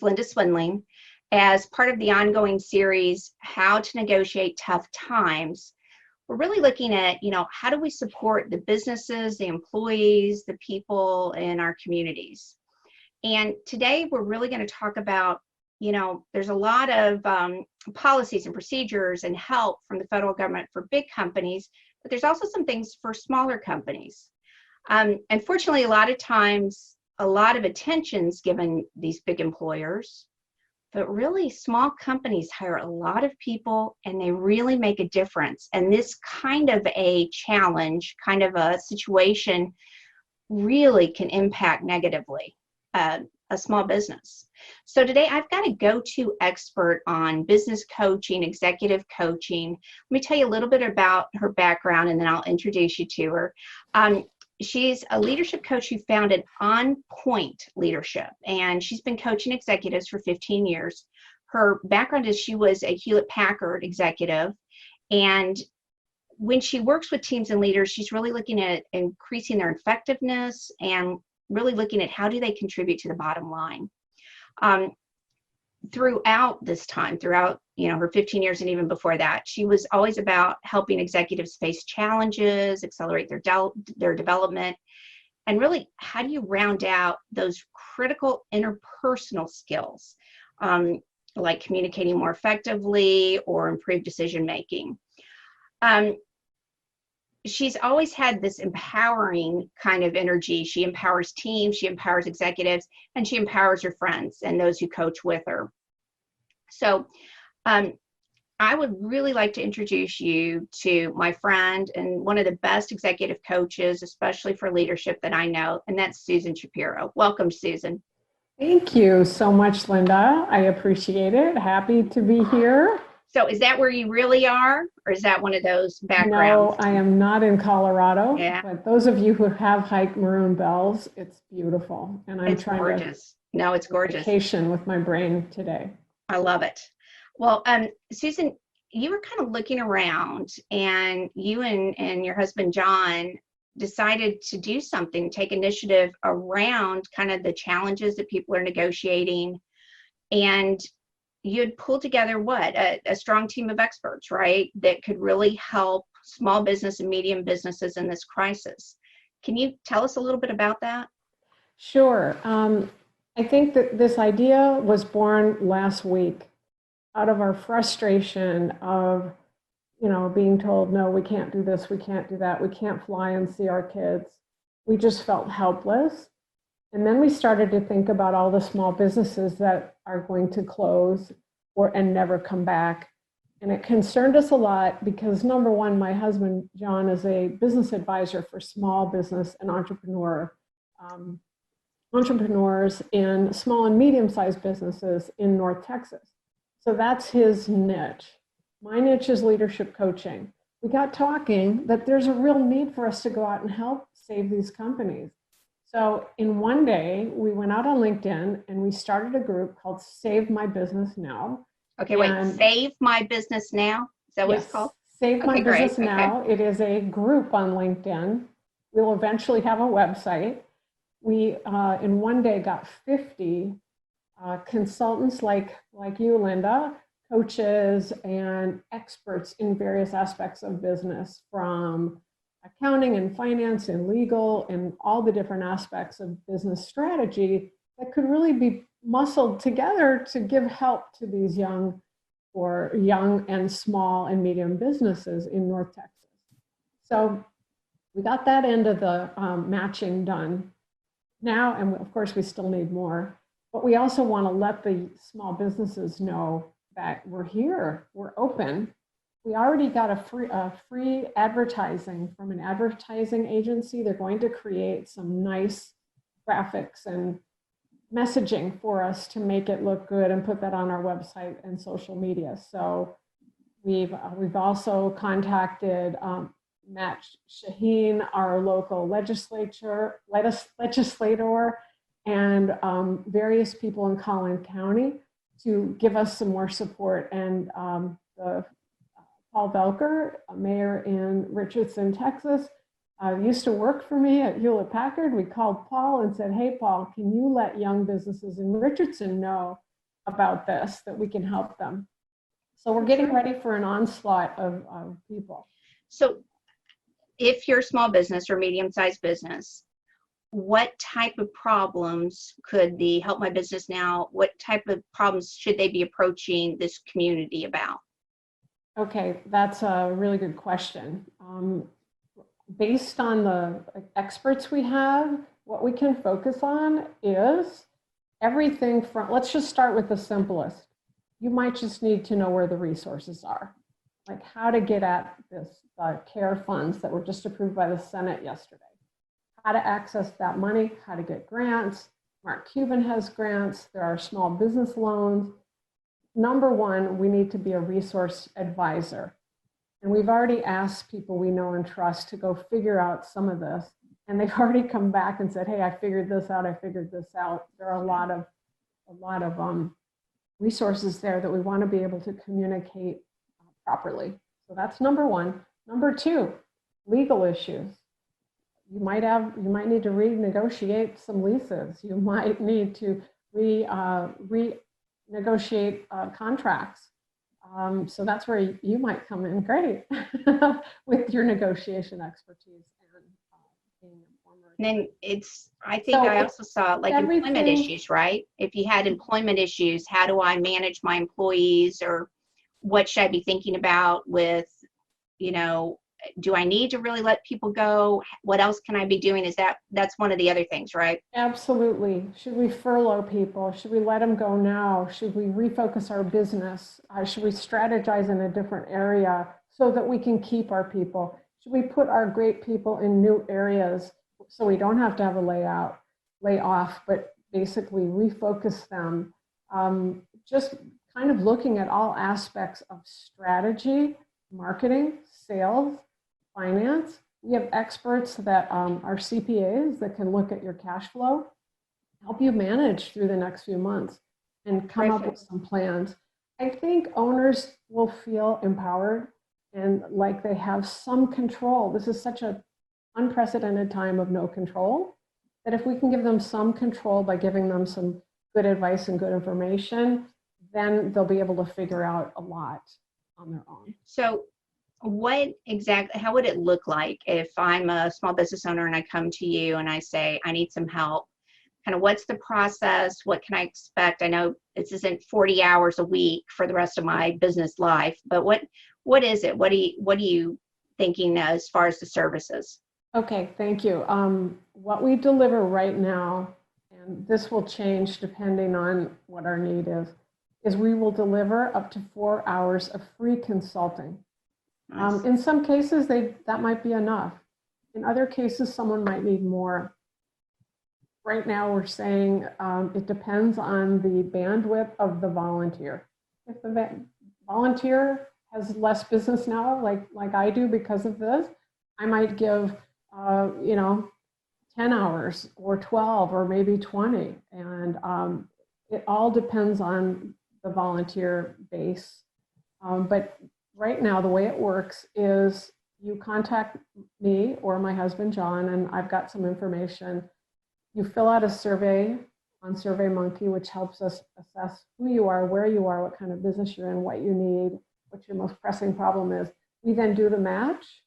Linda Swindling. As part of the ongoing series, How to Negotiate Tough Times, we're really looking at, how do we support the businesses, the employees, the people in our communities? And today we're really going to talk about, there's a lot of policies and procedures and help from the federal government for big companies, but there's also some things for smaller companies. Unfortunately, a lot of times, a lot of attention's given these big employers, but really small companies hire a lot of people and they really make a difference. And this kind of a challenge, kind of a situation really can impact negatively a small business. So today I've got a go-to expert on business coaching, executive coaching. Let me tell you a little bit about her background and then I'll introduce you to her. She's a leadership coach who founded On Point Leadership, and she's been coaching executives for 15 years. Her background is she was a Hewlett-Packard executive, and when she works with teams and leaders, she's really looking at increasing their effectiveness and really looking at how do they contribute to the bottom line. Throughout this time, throughout her 15 years and even before that, she was always about helping executives face challenges, accelerate their development, and really how do you round out those critical interpersonal skills, like communicating more effectively or improve decision making. She's always had this empowering kind of energy. She empowers teams, she empowers executives, and she empowers her friends and those who coach with her. So I would really like to introduce you to my friend and one of the best executive coaches, especially for leadership that I know, and that's Susan Shapiro. Welcome, Susan. Thank you so much, Linda. I appreciate it. Happy to be here. So is that where you really are, or is that one of those backgrounds? No, I am not in Colorado, yeah. But those of you who have hiked Maroon Bells, it's beautiful. And I'm trying gorgeous. No, it's gorgeous. Vacation with my brain today. I love it. Well, Susan, you were kind of looking around and you and your husband, John, decided to do something, take initiative around kind of the challenges that people are negotiating. And you'd pull together a strong team of experts, right, that could really help small business and medium businesses in this crisis. Can you tell us a little bit about that? Sure. I think that this idea was born last week out of our frustration of, being told, no, we can't do this, we can't do that, we can't fly and see our kids. We just felt helpless. And then we started to think about all the small businesses that are going to close and never come back. And it concerned us a lot because, number one, my husband, John, is a business advisor for small business and entrepreneurs in small and medium-sized businesses in North Texas. So that's his niche. My niche is leadership coaching. We got talking that there's a real need for us to go out and help save these companies. So in one day, we went out on LinkedIn and we started a group called Save My Business Now. Okay, wait, Save My Business Now? Is that what it's called? Save My Business Now. Okay. It is a group on LinkedIn. We'll eventually have a website. We, in one day, got 50 consultants like you, Linda, coaches and experts in various aspects of business, from accounting and finance and legal and all the different aspects of business strategy that could really be muscled together to give help to these young and small and medium businesses in North Texas. So we got that end of the matching done now, and of course we still need more, but we also want to let the small businesses know that we're here, we're open. We already got a free advertising from an advertising agency. They're going to create some nice graphics and messaging for us to make it look good and put that on our website and social media. So we've also contacted Matt Shaheen, our local legislator, and various people in Collin County to give us some more support. And Paul Velker, a mayor in Richardson, Texas, used to work for me at Hewlett-Packard. We called Paul and said, hey, Paul, can you let young businesses in Richardson know about this, that we can help them. So we're getting ready for an onslaught of people. So if you're a small business or medium-sized business, what type of problems could the Help My Business Now, what type of problems should they be approaching this community about? Okay, that's a really good question. Based on the experts we have, what we can focus on is everything from, let's just start with the simplest. You might just need to know where the resources are, like how to get at this CARE funds that were just approved by the Senate yesterday, how to access that money, how to get grants. Mark Cuban has grants. There are small business loans. Number one, we need to be a resource advisor. And we've already asked people we know and trust to go figure out some of this. And they've already come back and said, hey, I figured this out. I figured this out. There are a lot of resources there that we want to be able to communicate properly. So that's number one. Number two, legal issues. You might need to renegotiate some leases. You might need to renegotiate contracts. So that's where you might come in great with your negotiation expertise and being a former. And then I also saw like employment issues, right? If you had employment issues, how do I manage my employees, or what should I be thinking about with, do I need to really let people go? What else can I be doing? That's one of the other things, right? Absolutely. Should we furlough people? Should we let them go now? Should we refocus our business? Should we strategize in a different area so that we can keep our people? Should we put our great people in new areas so we don't have to have a layoff, but basically refocus them? Just kind of looking at all aspects of strategy, marketing, sales, finance. We have experts that are CPAs that can look at your cash flow, help you manage through the next few months, and come up with some plans. I think owners will feel empowered and like they have some control. This is such an unprecedented time of no control, that if we can give them some control by giving them some good advice and good information, then they'll be able to figure out a lot on their own. So how would it look like if I'm a small business owner and I come to you and I say, I need some help? Kind of what's the process? What can I expect? I know this isn't 40 hours a week for the rest of my business life, but what is it? What are you thinking as far as the services? Okay, thank you. What we deliver right now, and this will change depending on what our need is we will deliver up to 4 hours of free consulting. Nice. In some cases, that might be enough. In other cases, someone might need more. Right now, we're saying it depends on the bandwidth of the volunteer. If the volunteer has less business now, like I do because of this, I might give 10 hours or 12 or maybe 20. And it all depends on the volunteer base. But right now, the way it works is you contact me or my husband, John, and I've got some information. You fill out a survey on SurveyMonkey, which helps us assess who you are, where you are, what kind of business you're in, what you need, what your most pressing problem is. We then do the match,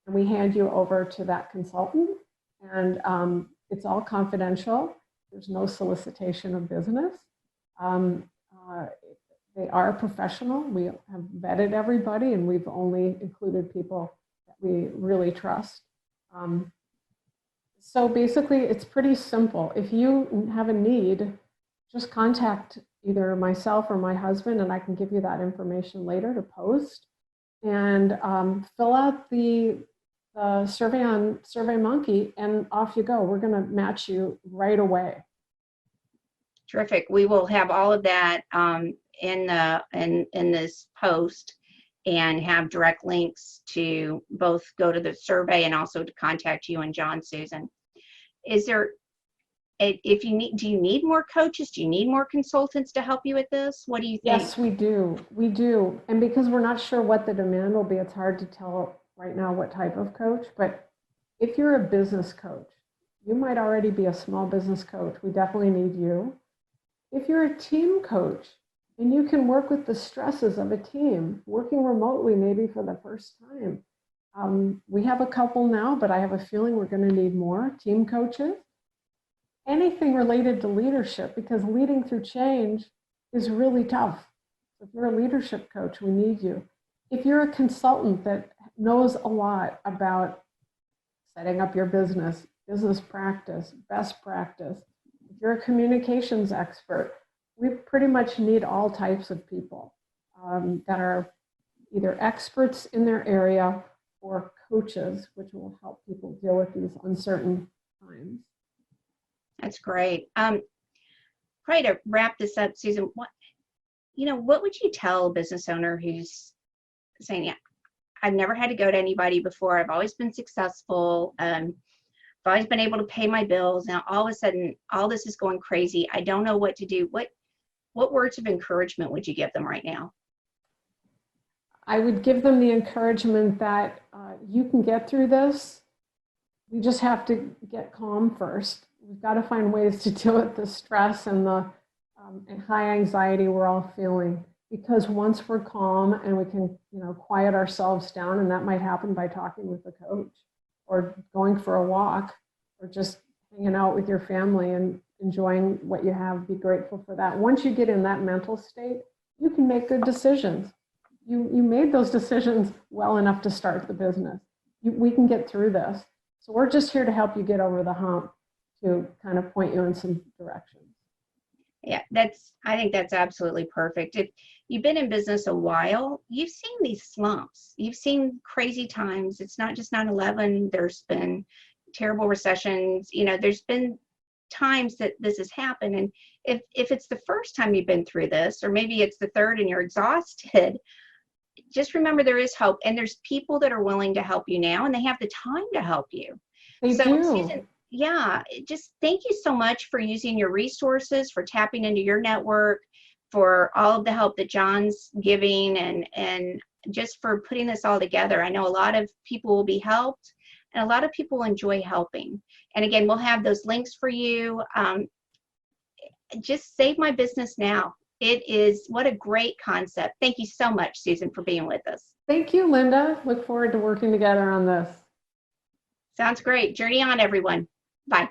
and we hand you over to that consultant. And it's all confidential. There's no solicitation of business. They are professional. We have vetted everybody, and we've only included people that we really trust. So basically, it's pretty simple. If you have a need, just contact either myself or my husband, and I can give you that information later to post. And fill out the survey on SurveyMonkey, and off you go. We're going to match you right away. Terrific. We will have all of that in this post, and have direct links to both go to the survey and also to contact you and John, Susan. Do you need more coaches? Do you need more consultants to help you with this? What do you think? Yes, we do. We do. And because we're not sure what the demand will be, it's hard to tell right now what type of coach. But if you're a business coach, you might already be a small business coach. We definitely need you. If you're a team coach, And you can work with the stresses of a team, working remotely maybe for the first time. We have a couple now, but I have a feeling we're going to need more team coaches. Anything related to leadership, because leading through change is really tough. If you're a leadership coach, we need you. If you're a consultant that knows a lot about setting up your business, business practice, best practice, if you're a communications expert, we pretty much need all types of people that are either experts in their area or coaches, which will help people deal with these uncertain times. That's great. Probably to wrap this up, Susan, what would you tell a business owner who's saying, yeah, I've never had to go to anybody before. I've always been successful. I've always been able to pay my bills. Now all of a sudden, all this is going crazy. I don't know what to do. What words of encouragement would you give them right now? I would give them the encouragement that you can get through this. You just have to get calm first. We've got to find ways to deal with the stress and the and high anxiety we're all feeling. Because once we're calm and we can, quiet ourselves down, and that might happen by talking with a coach or going for a walk or just hanging out with your family and enjoying what you have, be grateful for that. Once you get in that mental state, you can make good decisions. You made those decisions well enough to start the business. We can get through this. So we're just here to help you get over the hump, to kind of point you in some directions. Yeah, I think that's absolutely perfect. If you've been in business a while, you've seen these slumps. You've seen crazy times. It's not just 9/11. There's been terrible recessions. There's been times that this has happened. And if it's the first time you've been through this, or maybe it's the third and you're exhausted, just remember there is hope, and there's people that are willing to help you now, and they have the time to help you. They So, do. Susan, yeah, just thank you so much for using your resources, for tapping into your network, for all of the help that John's giving, and just for putting this all together. I know a lot of people will be helped, and a lot of people enjoy helping. And again, we'll have those links for you. Just save my business now. What a great concept. Thank you so much, Susan, for being with us. Thank you, Linda. Look forward to working together on this. Sounds great. Journey on, everyone. Bye.